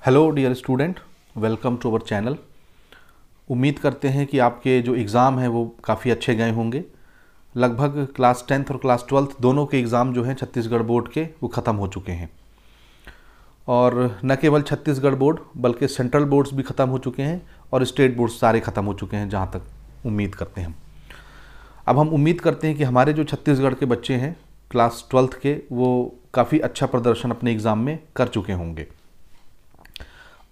Hello dear student, welcome to our channel. उम्मीद करते हैं कि आपके जो एग्ज़ाम हैं वो काफ़ी अच्छे गए होंगे। लगभग क्लास 10th और क्लास 12th दोनों के एग्ज़ाम जो हैं छत्तीसगढ़ बोर्ड के वो ख़त्म हो चुके हैं। और न केवल छत्तीसगढ़ बोर्ड बल्कि सेंट्रल बोर्ड्स भी ख़त्म हो चुके हैं और स्टेट बोर्ड्स सारे ख़त्म हो चुके हैं, जहाँ तक उम्मीद करते हैं हम। अब हम उम्मीद करते हैं कि हमारे जो छत्तीसगढ़ के बच्चे हैं क्लास 12th के, वो काफ़ी अच्छा प्रदर्शन अपने एग्ज़ाम में कर चुके होंगे।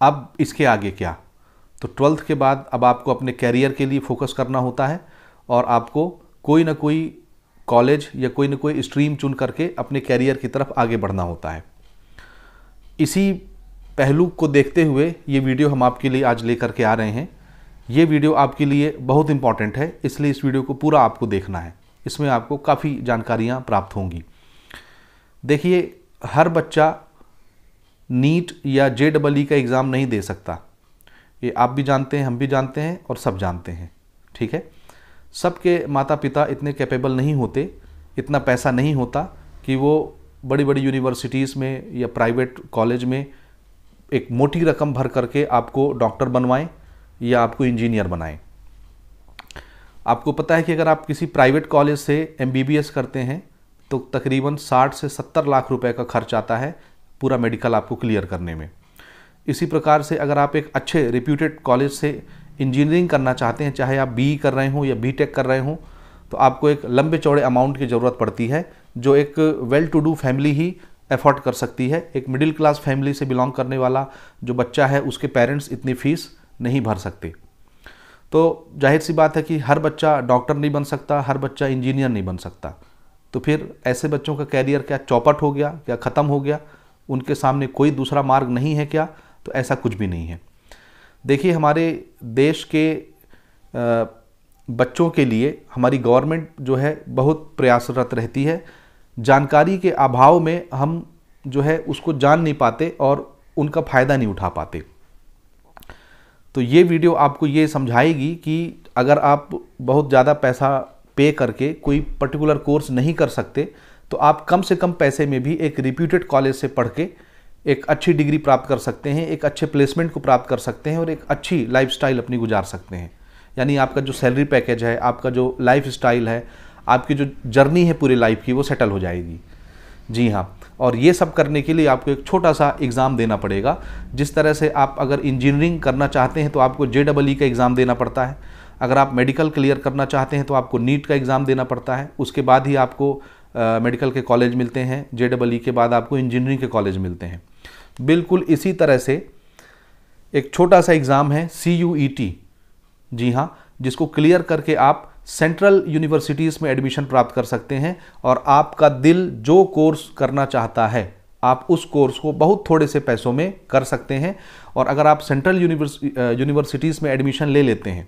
अब इसके आगे क्या? तो 12th के बाद अब आपको अपने कैरियर के लिए फोकस करना होता है और आपको कोई ना कोई कॉलेज या कोई ना कोई स्ट्रीम चुन करके अपने कैरियर की तरफ आगे बढ़ना होता है। इसी पहलू को देखते हुए ये वीडियो हम आपके लिए आज लेकर के आ रहे हैं। ये वीडियो आपके लिए बहुत इंपॉर्टेंट है, इसलिए इस वीडियो को पूरा आपको देखना है। इसमें आपको काफ़ी जानकारियाँ प्राप्त होंगी। देखिए, हर बच्चा नीट या JEE का एग्ज़ाम नहीं दे सकता। ये आप भी जानते हैं, हम भी जानते हैं और सब जानते हैं, ठीक है। सबके माता पिता इतने कैपेबल नहीं होते, इतना पैसा नहीं होता कि वो बड़ी बड़ी यूनिवर्सिटीज़ में या प्राइवेट कॉलेज में एक मोटी रकम भर करके आपको डॉक्टर बनवाएं या आपको इंजीनियर बनाएं। आपको पता है कि अगर आप किसी प्राइवेट कॉलेज से MBBS करते हैं तो तकरीबन 60 से 70 लाख रुपए का खर्च आता है पूरा मेडिकल आपको क्लियर करने में। इसी प्रकार से अगर आप एक अच्छे रिप्यूटेड कॉलेज से इंजीनियरिंग करना चाहते हैं, चाहे आप BE कर रहे हों या BTech कर रहे हों, तो आपको एक लंबे चौड़े अमाउंट की ज़रूरत पड़ती है, जो एक वेल टू डू फैमिली ही एफोर्ड कर सकती है। एक मिडिल क्लास फैमिली से बिलोंग करने वाला जो बच्चा है, उसके पेरेंट्स इतनी फीस नहीं भर सकते। तो जाहिर सी बात है कि हर बच्चा डॉक्टर नहीं बन सकता, हर बच्चा इंजीनियर नहीं बन सकता। तो फिर ऐसे बच्चों का कैरियर क्या चौपट हो गया, क्या ख़त्म हो गया? उनके सामने कोई दूसरा मार्ग नहीं है क्या? तो ऐसा कुछ भी नहीं है। देखिए, हमारे देश के बच्चों के लिए हमारी गवर्नमेंट जो है बहुत प्रयासरत रहती है। जानकारी के अभाव में हम जो है उसको जान नहीं पाते और उनका फ़ायदा नहीं उठा पाते। तो ये वीडियो आपको ये समझाएगी कि अगर आप बहुत ज़्यादा पैसा पे करके कोई पर्टिकुलर कोर्स नहीं कर सकते, तो आप कम से कम पैसे में भी एक रिप्यूटेड कॉलेज से पढ़ के एक अच्छी डिग्री प्राप्त कर सकते हैं, एक अच्छे प्लेसमेंट को प्राप्त कर सकते हैं और एक अच्छी लाइफस्टाइल अपनी गुजार सकते हैं। यानी आपका जो सैलरी पैकेज है, आपका जो लाइफ स्टाइल है, आपकी जो जर्नी है पूरी लाइफ की, वो सेटल हो जाएगी। जी हाँ, और ये सब करने के लिए आपको एक छोटा सा एग्ज़ाम देना पड़ेगा। जिस तरह से आप अगर इंजीनियरिंग करना चाहते हैं तो आपको JEE का एग्ज़ाम देना पड़ता है। अगर आप मेडिकल क्लियर करना चाहते हैं तो आपको नीट का एग्ज़ाम देना पड़ता है। उसके बाद ही आपको मेडिकल के कॉलेज मिलते हैं। JEE के बाद आपको इंजीनियरिंग के कॉलेज मिलते हैं। बिल्कुल इसी तरह से एक छोटा सा एग्ज़ाम है CUET, जी हाँ, जिसको क्लियर करके आप सेंट्रल यूनिवर्सिटीज़ में एडमिशन प्राप्त कर सकते हैं और आपका दिल जो कोर्स करना चाहता है, आप उस कोर्स को बहुत थोड़े से पैसों में कर सकते हैं। और अगर आप सेंट्रल यूनिवर्सिटीज़ में एडमिशन ले लेते हैं,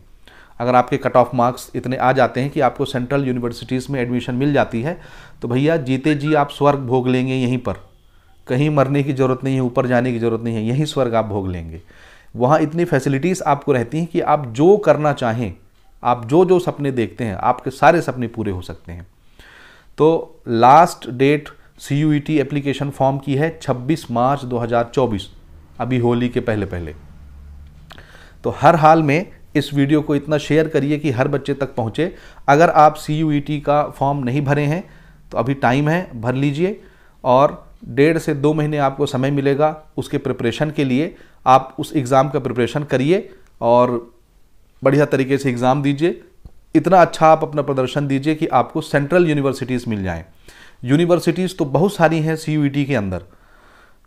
अगर आपके कट ऑफ मार्क्स इतने आ जाते हैं कि आपको सेंट्रल यूनिवर्सिटीज़ में एडमिशन मिल जाती है, तो भैया जीते जी आप स्वर्ग भोग लेंगे यहीं पर। कहीं मरने की ज़रूरत नहीं है, ऊपर जाने की ज़रूरत नहीं है, यहीं स्वर्ग आप भोग लेंगे। वहाँ इतनी फैसिलिटीज़ आपको रहती हैं कि आप जो करना चाहें, आप जो जो सपने देखते हैं, आपके सारे सपने पूरे हो सकते हैं। तो last date CUET application form की है 26 मार्च 2024, अभी होली के पहले पहले। तो हर हाल में इस वीडियो को इतना शेयर करिए कि हर बच्चे तक पहुँचे। अगर आप CUET का फॉर्म नहीं भरे हैं तो अभी टाइम है, भर लीजिए। और 1.5 से 2 महीने आपको समय मिलेगा उसके प्रिपरेशन के लिए। आप उस एग्ज़ाम का प्रिपरेशन करिए और बढ़िया तरीके से एग्ज़ाम दीजिए। इतना अच्छा आप अपना प्रदर्शन दीजिए कि आपको सेंट्रल यूनिवर्सिटीज़ मिल जाएं। यूनिवर्सिटीज़ तो बहुत सारी हैं CUET के अंदर,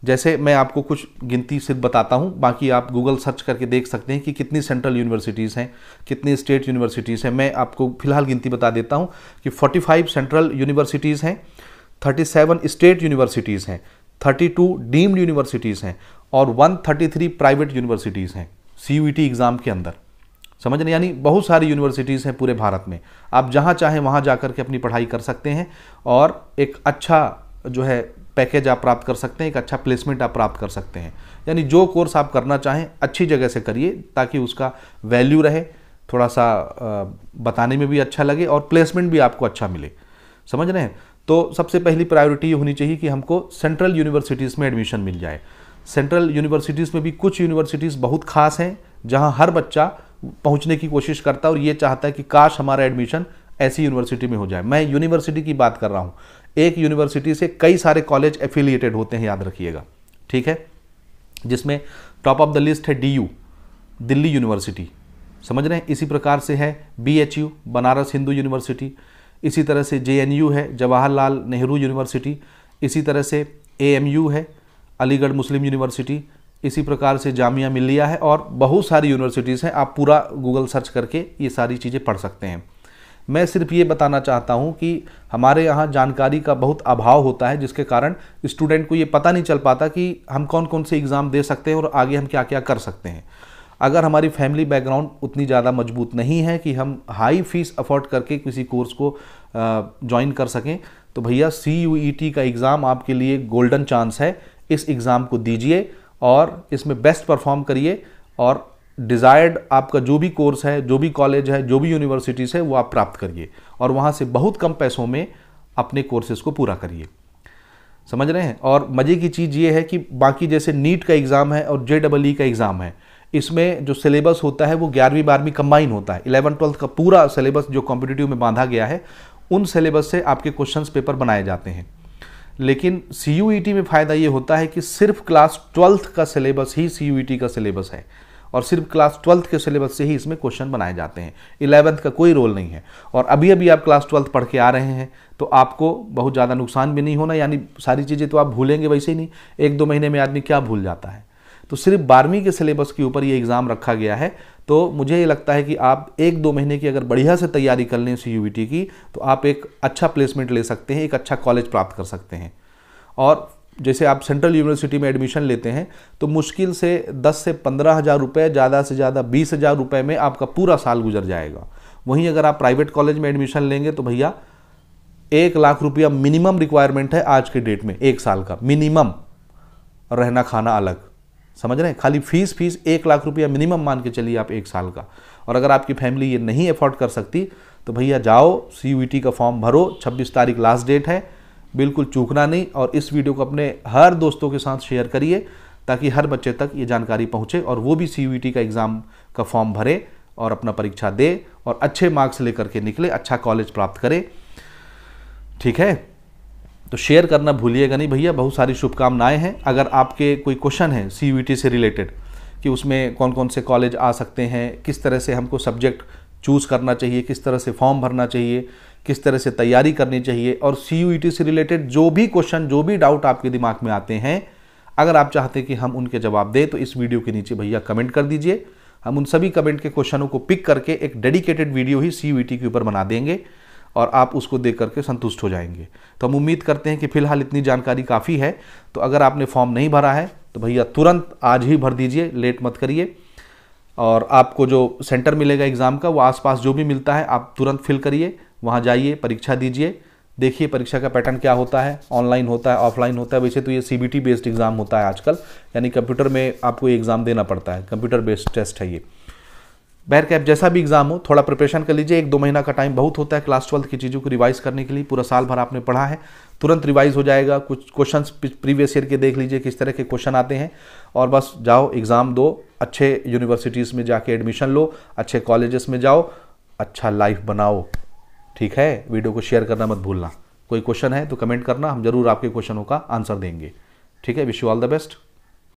जैसे मैं आपको कुछ गिनती सिर्फ बताता हूं, बाकी आप गूगल सर्च करके देख सकते हैं कि कितनी सेंट्रल यूनिवर्सिटीज़ हैं, कितनी स्टेट यूनिवर्सिटीज़ हैं। मैं आपको फिलहाल गिनती बता देता हूं कि 45 सेंट्रल यूनिवर्सिटीज़ हैं, 37 स्टेट यूनिवर्सिटीज़ हैं, 32 डीम्ड यूनिवर्सिटीज़ हैं और 133 प्राइवेट यूनिवर्सिटीज़ हैं CUET एग्ज़ाम के अंदर। समझ रहे? यानी बहुत सारी यूनिवर्सिटीज़ हैं पूरे भारत में। आप जहाँ चाहें वहाँ जाकर के अपनी पढ़ाई कर सकते हैं और एक अच्छा जो है पैकेज आप प्राप्त कर सकते हैं, एक अच्छा प्लेसमेंट आप प्राप्त कर सकते हैं। यानी जो कोर्स आप करना चाहें अच्छी जगह से करिए ताकि उसका वैल्यू रहे, थोड़ा सा बताने में भी अच्छा लगे और प्लेसमेंट भी आपको अच्छा मिले। समझ रहे हैं? तो सबसे पहली प्रायोरिटी ये होनी चाहिए कि हमको सेंट्रल यूनिवर्सिटीज़ में एडमिशन मिल जाए। सेंट्रल यूनिवर्सिटीज़ में भी कुछ यूनिवर्सिटीज़ बहुत खास हैं जहां हर बच्चा पहुंचने की कोशिश करता है और ये चाहता है कि काश हमारा एडमिशन ऐसी यूनिवर्सिटी में हो जाए। मैं यूनिवर्सिटी की बात कर रहा हूं, एक यूनिवर्सिटी से कई सारे कॉलेज एफिलिएटेड होते हैं, याद रखिएगा, ठीक है। जिसमें टॉप ऑफ द लिस्ट है DU, दिल्ली यूनिवर्सिटी, समझ रहे हैं। इसी प्रकार से है BHU, बनारस हिंदू यूनिवर्सिटी। इसी तरह से JNU है, जवाहरलाल नेहरू यूनिवर्सिटी। इसी तरह से AMU है, अलीगढ़ मुस्लिम यूनिवर्सिटी। इसी प्रकार से जामिया मिल्लिया है और बहुत सारी यूनिवर्सिटीज़ हैं। आप पूरा गूगल सर्च करके ये सारी चीज़ें पढ़ सकते हैं। मैं सिर्फ ये बताना चाहता हूँ कि हमारे यहाँ जानकारी का बहुत अभाव होता है, जिसके कारण स्टूडेंट को ये पता नहीं चल पाता कि हम कौन कौन से एग्ज़ाम दे सकते हैं और आगे हम क्या क्या कर सकते हैं। अगर हमारी फैमिली बैकग्राउंड उतनी ज़्यादा मजबूत नहीं है कि हम हाई फीस अफोर्ड करके किसी कोर्स को ज्वाइन कर सकें, तो भैया CUET का एग्ज़ाम आपके लिए गोल्डन चांस है। इस एग्ज़ाम को दीजिए और इसमें बेस्ट परफॉर्म करिए और डिज़ायर्ड आपका जो भी कोर्स है, जो भी कॉलेज है, जो भी यूनिवर्सिटीज़ है, वो आप प्राप्त करिए और वहाँ से बहुत कम पैसों में अपने कोर्सेज़ को पूरा करिए, समझ रहे हैं। और मज़े की चीज़ ये है कि बाकी जैसे नीट का एग्ज़ाम है और JEE का एग्ज़ाम है, इसमें जो सिलेबस होता है वो 11वीं 12वीं कंबाइन होता है। 11th 12th का पूरा सिलेबस जो कॉम्पिटिटिव में बांधा गया है, उन सिलेबस से आपके क्वेश्चंस पेपर बनाए जाते हैं। लेकिन CUET में फ़ायदा ये होता है कि सिर्फ क्लास 12th का सिलेबस ही CUET का सिलेबस है और सिर्फ क्लास 12th के सिलेबस से ही इसमें क्वेश्चन बनाए जाते हैं। 11th का कोई रोल नहीं है। और अभी अभी आप क्लास 12th पढ़ के आ रहे हैं तो आपको बहुत ज़्यादा नुकसान भी नहीं होना, यानी सारी चीज़ें तो आप भूलेंगे वैसे ही नहीं, 1-2 महीने में आदमी क्या भूल जाता है। तो सिर्फ 12वीं के सिलेबस के ऊपर ये एग्ज़ाम रखा गया है। तो मुझे ये लगता है कि आप 1-2 महीने की अगर बढ़िया से तैयारी कर लें CUET की, तो आप एक अच्छा प्लेसमेंट ले सकते हैं, एक अच्छा कॉलेज प्राप्त कर सकते हैं। और जैसे आप सेंट्रल यूनिवर्सिटी में एडमिशन लेते हैं तो मुश्किल से 10 से 15 हज़ार रुपये, ज़्यादा से ज़्यादा 20 हज़ार रुपये में आपका पूरा साल गुजर जाएगा। वहीं अगर आप प्राइवेट कॉलेज में एडमिशन लेंगे तो भैया 1 लाख रुपया मिनिमम रिक्वायरमेंट है आज के डेट में, 1 साल का मिनिमम, रहना खाना अलग, समझ रहे हैं। खाली फीस 1 लाख रुपया मिनिमम मान के चलिए आप 1 साल का। और अगर आपकी फैमिली ये नहीं अफोर्ड कर सकती तो भैया जाओ CUET का फॉर्म भरो, 26 तारीख लास्ट डेट है, बिल्कुल चूकना नहीं। और इस वीडियो को अपने हर दोस्तों के साथ शेयर करिए ताकि हर बच्चे तक ये जानकारी पहुँचे और वो भी CUET का एग्ज़ाम का फॉर्म भरे और अपना परीक्षा दे और अच्छे मार्क्स लेकर के निकले, अच्छा कॉलेज प्राप्त करे, ठीक है। तो शेयर करना भूलिएगा नहीं भैया। बहुत सारी शुभकामनाएं हैं। अगर आपके कोई क्वेश्चन है CUET से रिलेटेड कि उसमें कौन कौन से कॉलेज आ सकते हैं, किस तरह से हमको सब्जेक्ट चूज़ करना चाहिए, किस तरह से फॉर्म भरना चाहिए, किस तरह से तैयारी करनी चाहिए, और CUET से रिलेटेड जो भी क्वेश्चन, जो भी डाउट आपके दिमाग में आते हैं, अगर आप चाहते हैं कि हम उनके जवाब दें तो इस वीडियो के नीचे भैया कमेंट कर दीजिए। हम उन सभी कमेंट के क्वेश्चनों को पिक करके एक डेडिकेटेड वीडियो ही CUET के ऊपर बना देंगे और आप उसको देख करके संतुष्ट हो जाएंगे। तो हम उम्मीद करते हैं कि फिलहाल इतनी जानकारी काफ़ी है। तो अगर आपने फॉर्म नहीं भरा है तो भैया तुरंत आज ही भर दीजिए, लेट मत करिए। और आपको जो सेंटर मिलेगा एग्ज़ाम का, वो आसपास जो भी मिलता है आप तुरंत फिल करिए, वहाँ जाइए, परीक्षा दीजिए। देखिए परीक्षा का पैटर्न क्या होता है, ऑनलाइन होता है, ऑफलाइन होता है। वैसे तो ये CBT बेस्ड एग्ज़ाम होता है आजकल, यानी कंप्यूटर में आपको ये एग्ज़ाम देना पड़ता है, कंप्यूटर बेस्ड टेस्ट है ये। बहरकैफ जैसा भी एग्ज़ाम हो, थोड़ा प्रिपरेशन कर लीजिए। 1-2 महीना का टाइम बहुत होता है क्लास 12th की चीज़ों को रिवाइज़ करने के लिए। पूरा साल भर आपने पढ़ा है, तुरंत रिवाइज़ हो जाएगा। कुछ क्वेश्चंस प्रीवियस ईयर के देख लीजिए किस तरह के क्वेश्चन आते हैं, और बस जाओ एग्ज़ाम दो, अच्छे यूनिवर्सिटीज़ में जाके एडमिशन लो, अच्छे कॉलेजेस में जाओ, अच्छा लाइफ बनाओ, ठीक है। वीडियो को शेयर करना मत भूलना। कोई क्वेश्चन है तो कमेंट करना, हम जरूर आपके क्वेश्चनों का आंसर देंगे, ठीक है। Wish you all the best.